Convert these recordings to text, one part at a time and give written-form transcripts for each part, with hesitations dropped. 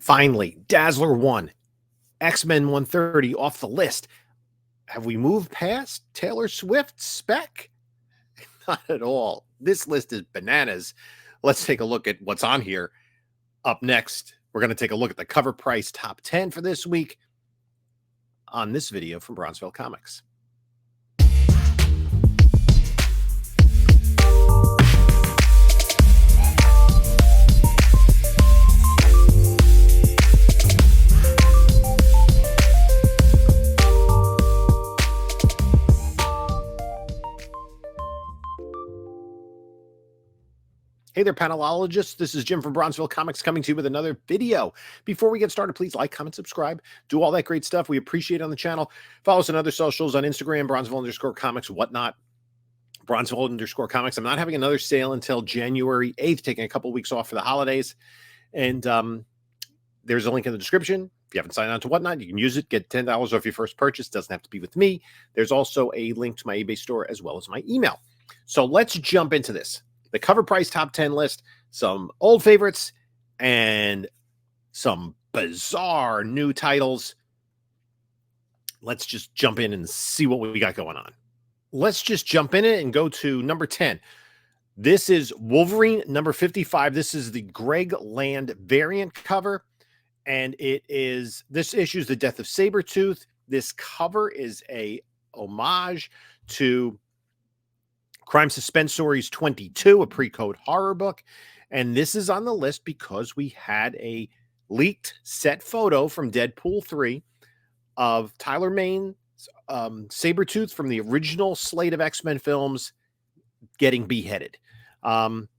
Finally, Dazzler 1, X-Men 130 off the list. Have we moved past Taylor Swift's spec? Not at all. This list is bananas. Let's take a look at what's on here. Up next, we're going to take a look at the cover price top 10 for this week on this video from Bronzeville Comics. Hey there, panelologists. This is Jim from Bronzeville Comics coming to you with another video. Before we get started, please like, comment, subscribe, do all that great stuff. We appreciate it on the channel. Follow us on other socials on Instagram, Bronzeville_comics, whatnot. Bronzeville_comics. I'm not having another sale until January 8th, taking a couple weeks off for the holidays. And there's a link in the description. If you haven't signed on to whatnot, you can use it. Get $10 off your first purchase. Doesn't have to be with me. There's also a link to my eBay store as well as my email. So let's jump into this. The cover price top 10 list, some old favorites, and some bizarre new titles. Let's just jump in and see what we got going on. Let's just jump in it and go to number 10. This is Wolverine number 55. This is the Greg Land variant cover, and this issue is the death of Sabretooth. This cover is a homage to Crime Suspense Stories 22, a pre-code horror book. And this is on the list because we had a leaked set photo from Deadpool 3 of Tyler Mane's Sabretooth from the original slate of X-Men films getting beheaded. And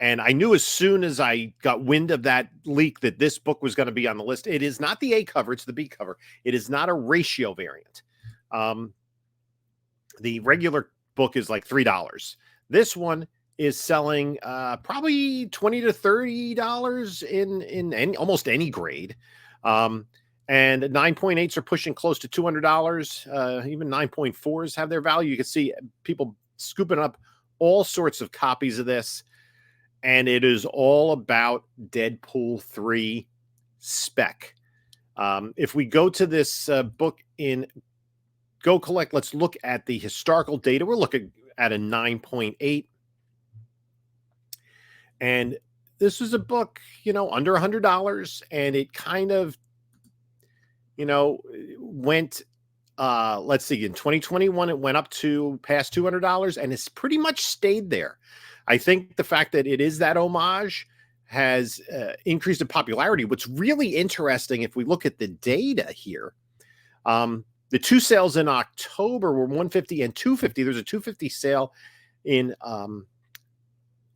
I knew as soon as I got wind of that leak that this book was going to be on the list. It is not the A cover, it's the B cover. It is not a ratio variant. The regular book is like $3. This one is selling probably $20 to $30 in almost any grade. And 9.8s are pushing close to $200. Even 9.4s have their value. You can see people scooping up all sorts of copies of this. And it is all about Deadpool 3 spec. If we go to this book in Go Collect, let's look at the historical data. We're looking at a 9.8. And this was a book, under $100. And it kind of, went, let's see, in 2021, it went up to past $200 and it's pretty much stayed there. I think the fact that it is that homage has increased in popularity. What's really interesting, if we look at the data here, the two sales in October were $150 and $250. There's a $250 sale in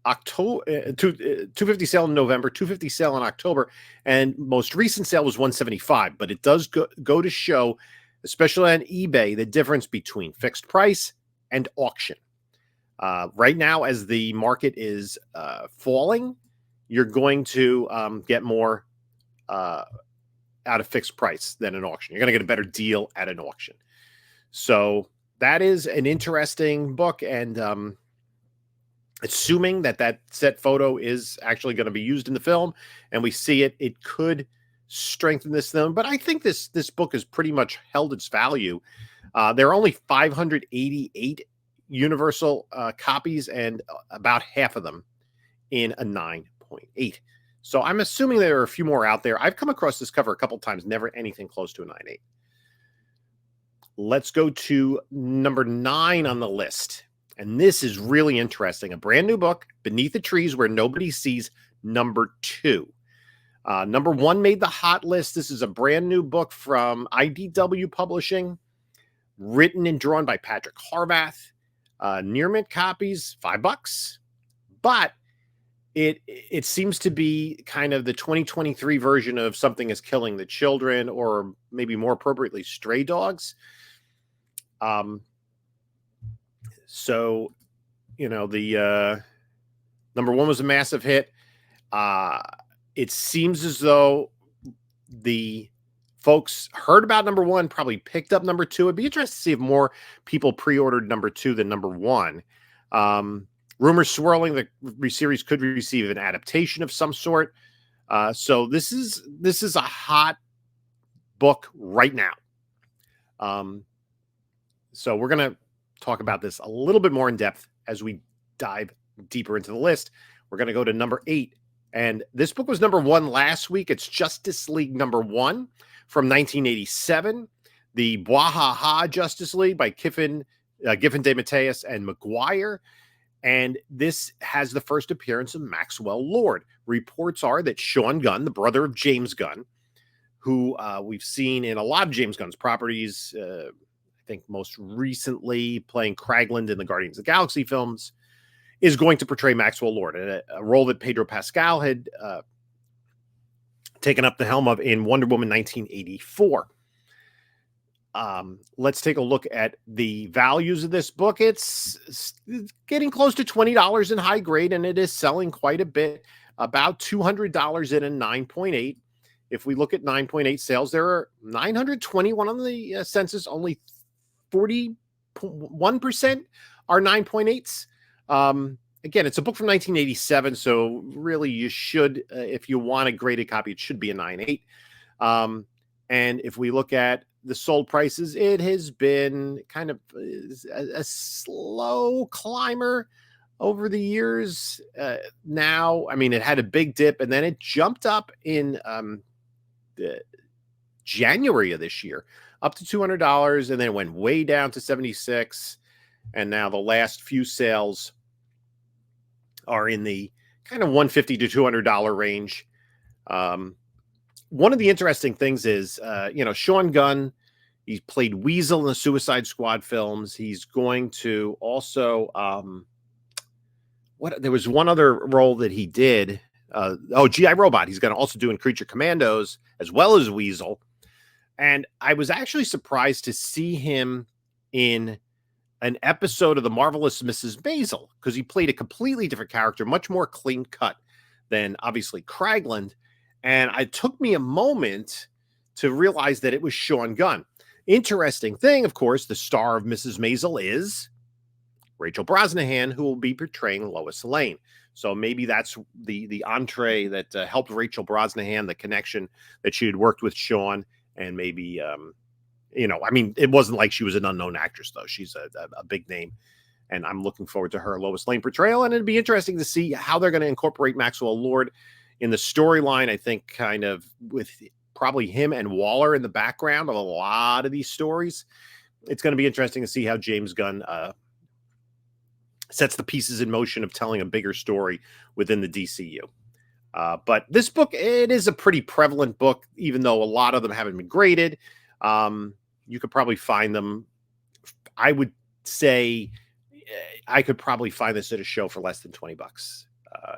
October, $250 sale in November, $250 sale in October, and most recent sale was $175. But it does go to show, especially on eBay, the difference between fixed price and auction. Right now, as the market is falling, you're going to get more out of fixed price than an auction. You're going to get a better deal at an auction. So that is an interesting book. And assuming that set photo is actually going to be used in the film and we see it, it could strengthen this film. But I think this book has pretty much held its value. There are only 588 universal copies and about half of them in a 9.8. So I'm assuming there are a few more out there. I've come across this cover a couple times, never anything close to a 9.8. Let's go to number 9 on the list. And this is really interesting. A brand new book, Beneath the Trees Where Nobody Sees, number 2. Number 1 made the hot list. This is a brand new book from IDW Publishing, written and drawn by Patrick Harvath. Near mint copies, $5. But it seems to be kind of the 2023 version of Something is Killing the Children, or maybe more appropriately, Stray Dogs. So, the number 1 was a massive hit. It seems as though the folks heard about number 1, probably picked up number 2. It'd be interesting to see if more people pre-ordered number 2 than number 1. Rumors swirling that the series could receive an adaptation of some sort. So this is a hot book right now. So we're going to talk about this a little bit more in depth as we dive deeper into the list. We're going to go to number 8. And this book was number 1 last week. It's Justice League number 1 from 1987. The Bwahaha Justice League by Giffen DeMatteis and McGuire. And this has the first appearance of Maxwell Lord. Reports are that Sean Gunn, the brother of James Gunn, who we've seen in a lot of James Gunn's properties, I think most recently playing Kraglin in the Guardians of the Galaxy films, is going to portray Maxwell Lord, a role that Pedro Pascal had taken up the helm of in Wonder Woman 1984. Let's take a look at the values of this book. It's getting close to $20 in high grade, and it is selling quite a bit, about $200 in a 9.8. If we look at 9.8 sales, there are 921 on the census. Only 41% are 9.8s. Again, it's a book from 1987, so really you should, if you want a graded copy, it should be a 9.8. And if we look at the sold prices, it has been kind of a slow climber over the years. Now, I mean, it had a big dip, and then it jumped up in January of this year, up to $200, and then it went way down to $76. And now the last few sales are in the kind of $150 to $200 range. One of the interesting things is, Sean Gunn, he played Weasel in the Suicide Squad films. He's going to also, there was one other role that he did. G.I. Robot. He's going to also do in Creature Commandos as well as Weasel. And I was actually surprised to see him in an episode of The Marvelous Mrs. Maisel, because he played a completely different character, much more clean cut than obviously Kraglin. And it took me a moment to realize that it was Sean Gunn. Interesting thing, of course, the star of Mrs. Maisel is Rachel Brosnahan, who will be portraying Lois Lane. So maybe that's the entree that helped Rachel Brosnahan, the connection that she had worked with Sean. And maybe, it wasn't like she was an unknown actress, though. She's a big name. And I'm looking forward to her Lois Lane portrayal. And it'd be interesting to see how they're going to incorporate Maxwell Lord in the storyline. I think kind of with probably him and Waller in the background of a lot of these stories. It's going to be interesting to see how James Gunn sets the pieces in motion of telling a bigger story within the DCU. But this book, it is a pretty prevalent book, even though a lot of them haven't been graded. You could probably find them. I would say I could probably find this at a show for less than $20.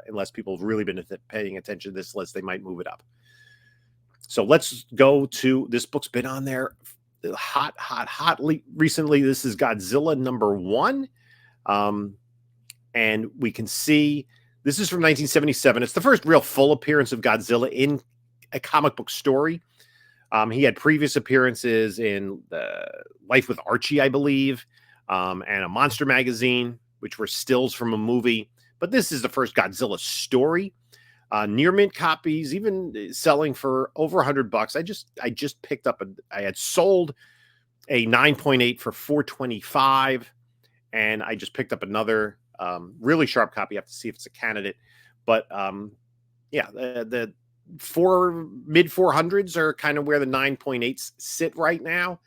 Unless people have really been paying attention to this list, they might move it up. So let's go to, this book's been on there hotly recently. This is Godzilla number 1. And we can see this is from 1977. It's the first real full appearance of Godzilla in a comic book story. He had previous appearances in Life with Archie, I believe, and a Monster magazine, which were stills from a movie. But this is the first Godzilla story. Near mint copies, even selling for over $100. I just picked up I had sold a 9.8 for $425, and I just picked up another really sharp copy. I have to see if it's a candidate, but the mid 400s are kind of where the 9.8s sit right now.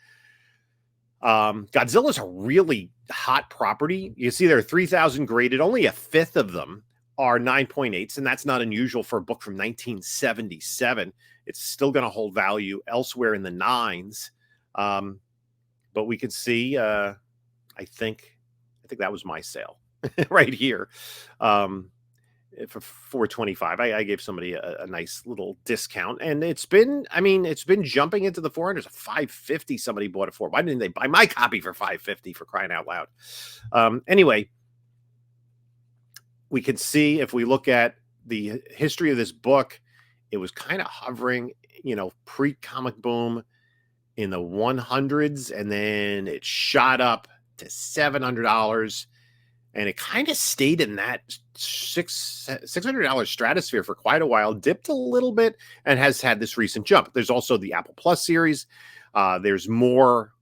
Godzilla's a really hot property. You see there are 3,000 graded, only a fifth of them are 9.8s, and that's not unusual for a book from 1977. It's still going to hold value elsewhere in the 9s. But we can see, I think that was my sale right here. For $425, I gave somebody a nice little discount, and it's been jumping into the 400s. $550 somebody bought it for. Why didn't they buy my copy for $550, for crying out loud? Anyway, we can see if we look at the history of this book, it was kind of hovering, pre-comic boom in the 100s, and then it shot up to $700. and it kind of stayed in that $600 stratosphere for quite a while, dipped a little bit, and has had this recent jump. There's also the Apple Plus series. There's more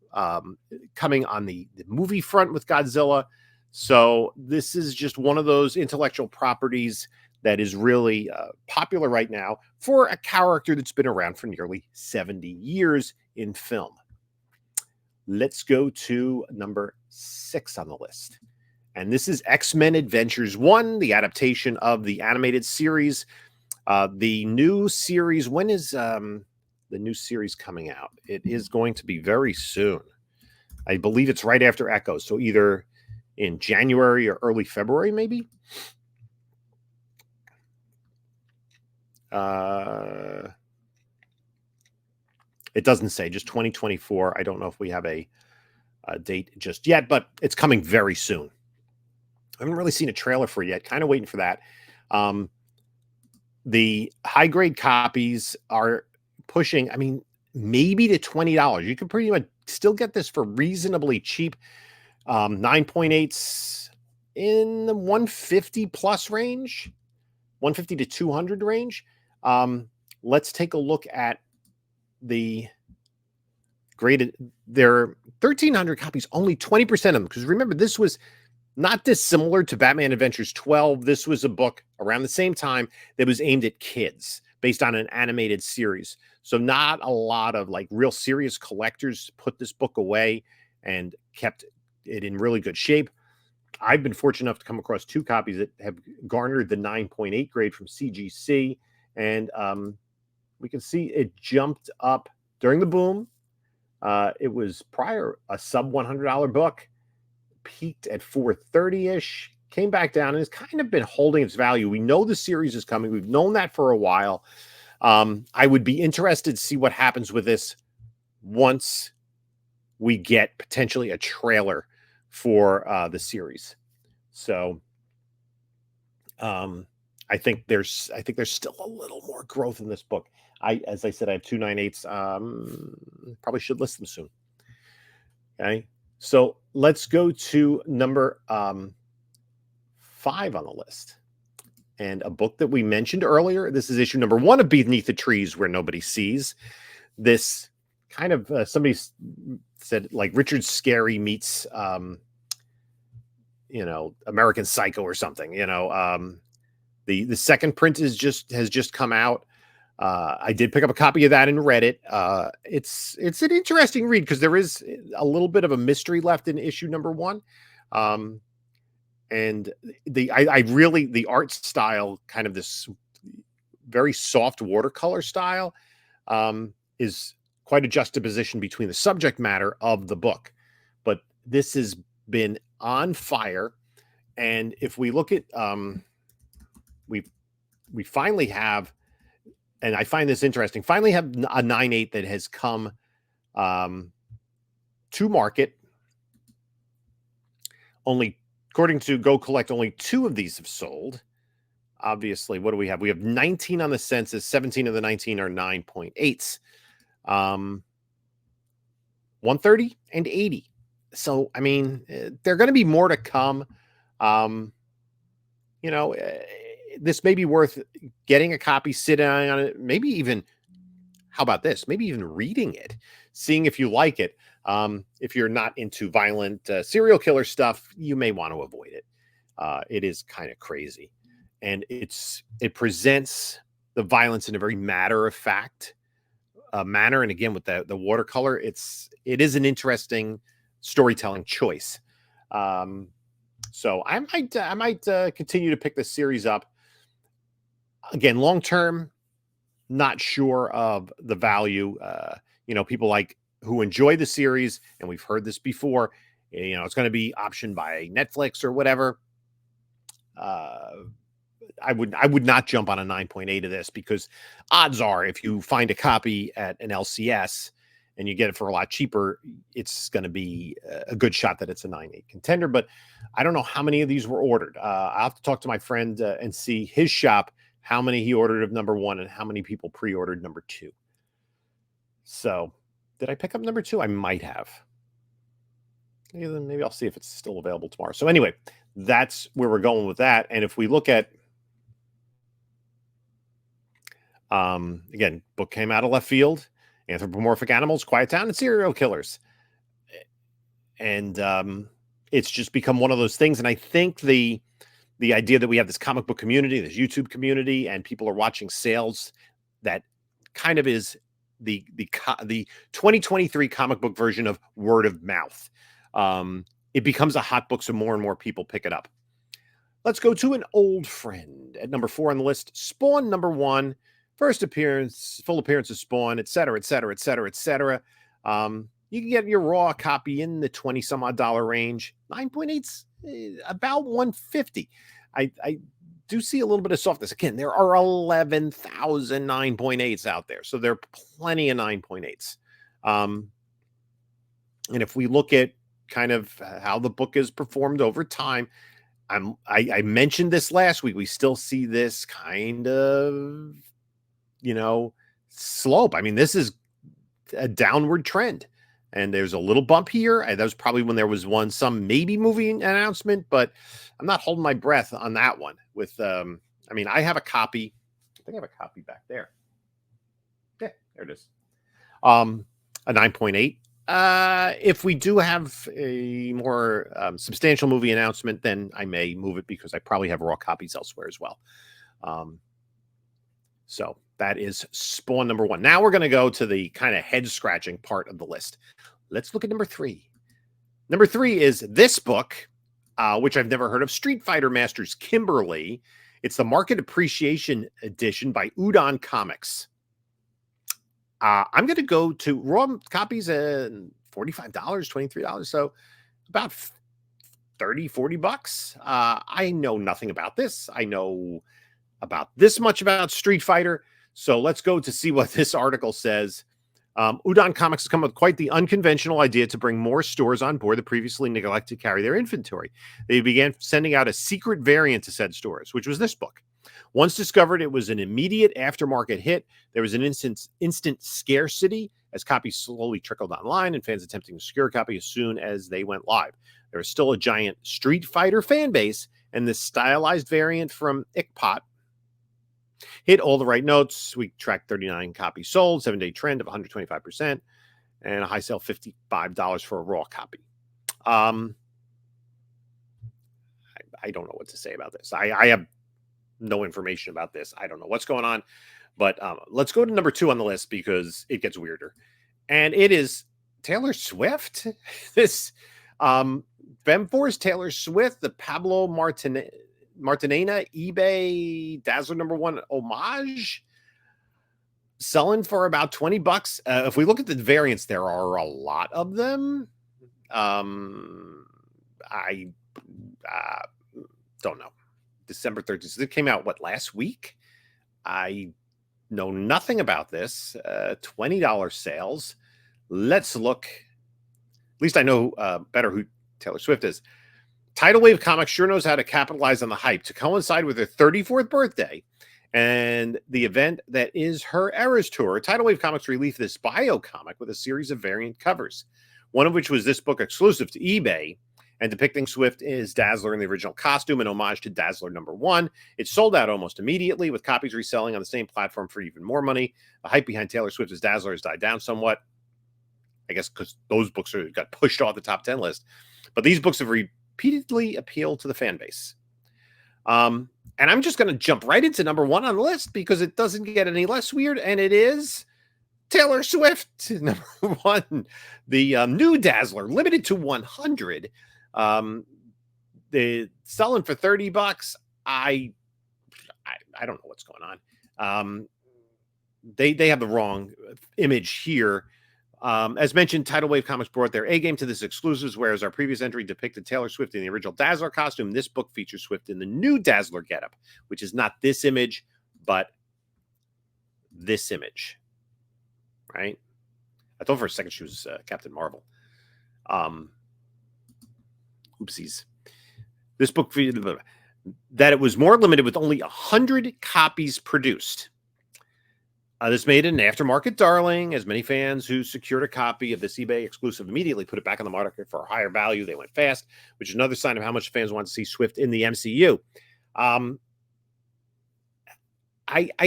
coming on the movie front with Godzilla. So this is just one of those intellectual properties that is really popular right now for a character that's been around for nearly 70 years in film. Let's go to number 6 on the list. And this is X-Men Adventures 1, the adaptation of the animated series. The new series, when is the new series coming out? It is going to be very soon. I believe it's right after Echoes, so either in January or early February, maybe. It doesn't say, just 2024. I don't know if we have a date just yet, but it's coming very soon. I haven't really seen a trailer for it yet. Kind of waiting for that. The high grade copies are pushing, I mean, maybe to $20. You can pretty much still get this for reasonably cheap. 9.8s in the 150 plus range, 150 to 200 range. Let's take a look at the graded. There are 1,300 copies, only 20% of them. Because remember, this was not dissimilar to Batman Adventures 12. This was a book around the same time that was aimed at kids based on an animated series. So not a lot of like real serious collectors put this book away and kept it in really good shape. I've been fortunate enough to come across 2 copies that have garnered the 9.8 grade from CGC. And we can see it jumped up during the boom. It was prior a sub $100 book, peaked at $430-ish, came back down, and has kind of been holding its value. We know the series is coming. We've known that for a while. I would be interested to see what happens with this once we get potentially a trailer for the series. So I think there's still a little more growth in this book. As I said, I have 2 9/8s. Probably should list them soon. Okay. So let's go to number 5 on the list. And a book that we mentioned earlier. This is issue number 1 of Beneath the Trees Where Nobody Sees. This kind of, somebody said, like Richard Scarry meets, American Psycho or something. The second print has just come out. I did pick up a copy of that and read it. It's an interesting read because there is a little bit of a mystery left in issue number 1. And the art style, kind of this very soft watercolor style, is quite a juxtaposition between the subject matter of the book. But this has been on fire. And if we look at, we finally have, and I find this interesting, finally have a 9/8 that has come to market. Only, according to Go Collect, only 2 of these have sold. Obviously, what do we have? We have 19 on the census. 17 of the 19 are 9.8s. 130 and 80. So, I mean, there are going to be more to come. This may be worth getting a copy, sitting on it, maybe even, how about this? Maybe even reading it, seeing if you like it. If you're not into violent serial killer stuff, you may want to avoid it. It is kind of crazy. And it presents the violence in a very matter-of-fact manner. And again, with the watercolor, it is an interesting storytelling choice. So I might continue to pick this series up. Again, long term, not sure of the value. People like who enjoy the series, and we've heard this before. It's going to be optioned by Netflix or whatever. I would not jump on a 9.8 of this, because odds are, if you find a copy at an LCS and you get it for a lot cheaper, it's going to be a good shot that it's a 9.8 contender. But I don't know how many of these were ordered. I'll have to talk to my friend and see his shop, how many he ordered of number 1 and how many people pre-ordered number 2. So did I pick up number 2? I might have. Maybe I'll see if it's still available tomorrow. So anyway, that's where we're going with that. And if we look at, again, book came out of left field, anthropomorphic animals, quiet town, and serial killers. And it's just become one of those things. And I think the idea that we have this comic book community, this YouTube community, and people are watching sales, that kind of is the 2023 comic book version of word of mouth. It becomes a hot book, so more and more people pick it up. Let's go to an old friend at number 4 on the list. Spawn number 1, first appearance, full appearance of Spawn, etc., etc., etc., etc. You can get your raw copy in the $20 some odd range. 9.8's about 150. I do see a little bit of softness. Again, there are 11,000 9.8s out there, so there are plenty of 9.8s. And if we look at kind of how the book has performed over time, I mentioned this last week. We still see this kind of, slope. I mean, this is a downward trend. And there's a little bump here. That was probably when there was some maybe movie announcement, but I'm not holding my breath on that one. With, I have a copy. I think I have a copy back there. Yeah, there it is. A 9.8. If we do have a more substantial movie announcement, then I may move it because I probably have raw copies elsewhere as well. So that is Spawn number 1. Now we're going to go to the kind of head-scratching part of the list. Let's look at number 3. Number 3 is this book, which I've never heard of, Street Fighter Masters Kimberly. It's the Market Appreciation Edition by Udon Comics. I'm going to go to raw copies at $45, $23, so about $30-$40. I know nothing about this. I know about this much about Street Fighter. So let's go to see what this article says. Udon Comics has come up with quite the unconventional idea to bring more stores on board that previously neglected to carry their inventory. They began sending out a secret variant to said stores, which was this book. Once discovered, it was an immediate aftermarket hit. There was an instant scarcity as copies slowly trickled online and fans attempting to secure a copy as soon as they went live. There was still a giant Street Fighter fan base, and this stylized variant from Ickpot hit all the right notes. We tracked 39 copies sold, 7-day trend of 125%, and a high sale $55 for a raw copy. I don't know what to say about this. I have no information about this. I don't know what's going on, but let's go to number 2 on the list because it gets weirder. And it is Taylor Swift. This Femforce Taylor Swift, the Pablo Martinena eBay Dazzler number 1 homage, selling for about $20. If we look at the variants, there are a lot of them. I don't know. December 13th. So it came out, last week? I know nothing about this. $20 sales. Let's look. At least I know better who Taylor Swift is. Tidal Wave Comics sure knows how to capitalize on the hype to coincide with her 34th birthday and the event that is her Eras Tour. Tidal Wave Comics released this bio comic with a series of variant covers, one of which was this book exclusive to eBay and depicting Swift as Dazzler in the original costume, an homage to Dazzler number 1. It sold out almost immediately, with copies reselling on the same platform for even more money. The hype behind Taylor Swift as Dazzler has died down somewhat, I guess because those books got pushed off the top 10 list. But these books have repeatedly appealed to the fan base. And I'm just going to jump right into number 1 on the list because it doesn't get any less weird, and it is Taylor Swift, number 1. The new Dazzler, limited to 100. They selling for $30. I don't know what's going on. They have the wrong image here. As mentioned, Tidal Wave Comics brought their A game to this exclusives, whereas our previous entry depicted Taylor Swift in the original Dazzler costume. This book features Swift in the new Dazzler getup, which is not this image, but this image, right? I thought for a second she was Captain Marvel. Oopsies. This book, that it was more limited with only 100 copies produced. This made it an aftermarket darling, as many fans who secured a copy of this eBay exclusive immediately put it back on the market for a higher value. They went fast, which is another sign of how much fans want to see Swift in the MCU. I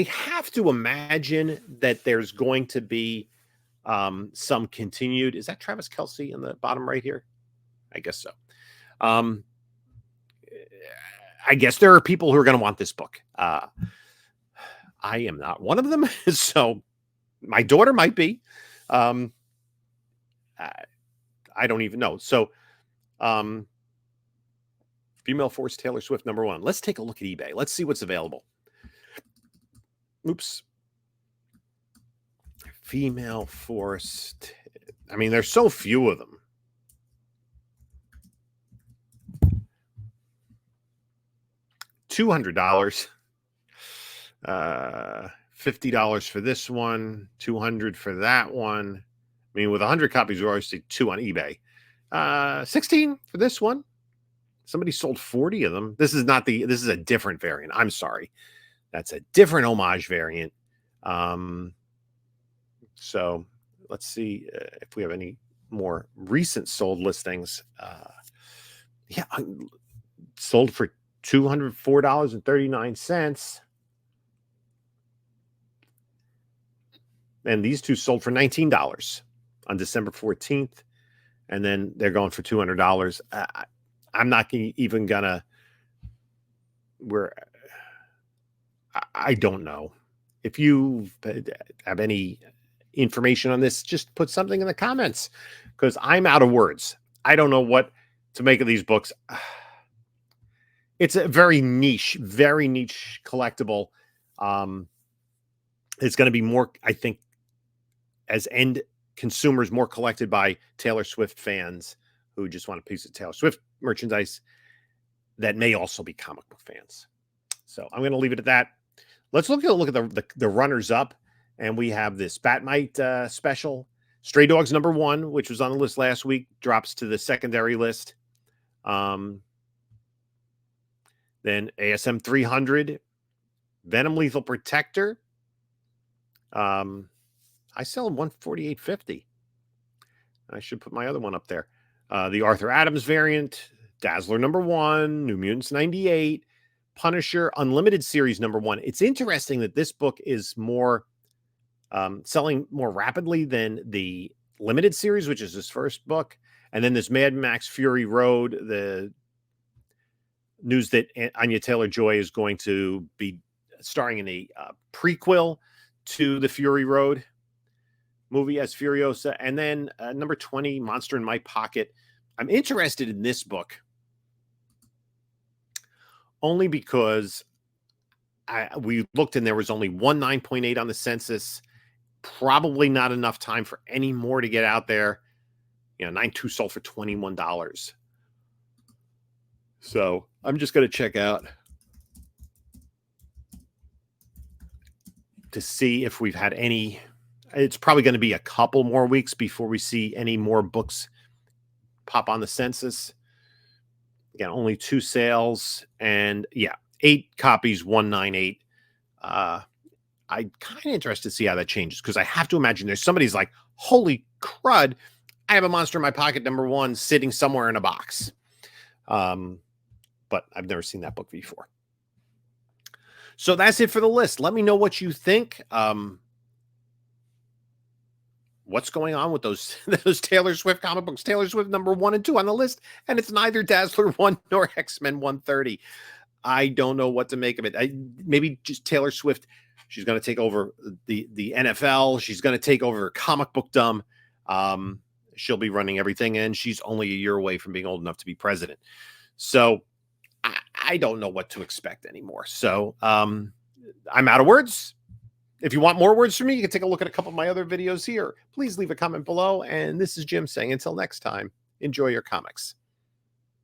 have to imagine that there's going to be some continued. Is that Travis Kelce in the bottom right here? I guess so. I guess there are people who are going to want this book. I am not one of them. So my daughter might be. I don't even know. So Female Force Taylor Swift #1. Let's take a look at eBay. Let's see what's available. Oops. Female Force. I mean, there's so few of them. $200. $50 for this one, $200 for that one. I mean, with 100 copies, we always see 2 on eBay. $16 for this one. Somebody sold 40 of them. This is a different variant. I'm sorry. That's a different homage variant. So let's see if we have any more recent sold listings. Yeah, sold for $204.39. And these two sold for $19 on December 14th. And then they're going for $200. I'm not even gonna. I don't know. If you have any information on this, just put something in the comments, because I'm out of words. I don't know what to make of these books. It's a very niche collectible. It's going to be more, I think, as end consumers, more collected by Taylor Swift fans who just want a piece of Taylor Swift merchandise that may also be comic book fans. So I'm going to leave it at that. Let's look at the runners up, and we have this Batmite special. Stray Dogs #1, which was on the list last week, drops to the secondary list. Then ASM 300, Venom Lethal Protector. I sell them $148.50. I should put my other one up there. The Arthur Adams variant, Dazzler #1, New Mutants 98, Punisher Unlimited Series #1. It's interesting that this book is more selling more rapidly than the limited series, which is his first book. And then this Mad Max Fury Road, the news that Anya Taylor-Joy is going to be starring in a prequel to the Fury Road movie as Furiosa. And then #20, Monster in My Pocket. I'm interested in this book only because we looked and there was only one 9.8 on the census. Probably not enough time for any more to get out there. 9.2 sold for $21. So I'm just going to check out to see if we've had any. It's probably going to be a couple more weeks before we see any more books pop on the census. Again, only 2 sales, and 8 copies, 198. I'm kind of interested to see how that changes, because I have to imagine there's somebody's like, holy crud, I have a Monster in My Pocket #1 sitting somewhere in a box. But I've never seen that book before. So that's it for the list. Let me know what you think. What's going on with those Taylor Swift comic books? Taylor Swift #1 and 2 on the list, and it's neither Dazzler 1 nor X-Men 130. I don't know what to make of it. Maybe just Taylor Swift. She's going to take over the NFL. She's going to take over comic bookdom. She'll be running everything, and she's only a year away from being old enough to be president. So I don't know what to expect anymore. So I'm out of words. If you want more words from me, you can take a look at a couple of my other videos here. Please leave a comment below. And this is Jim saying, until next time, enjoy your comics.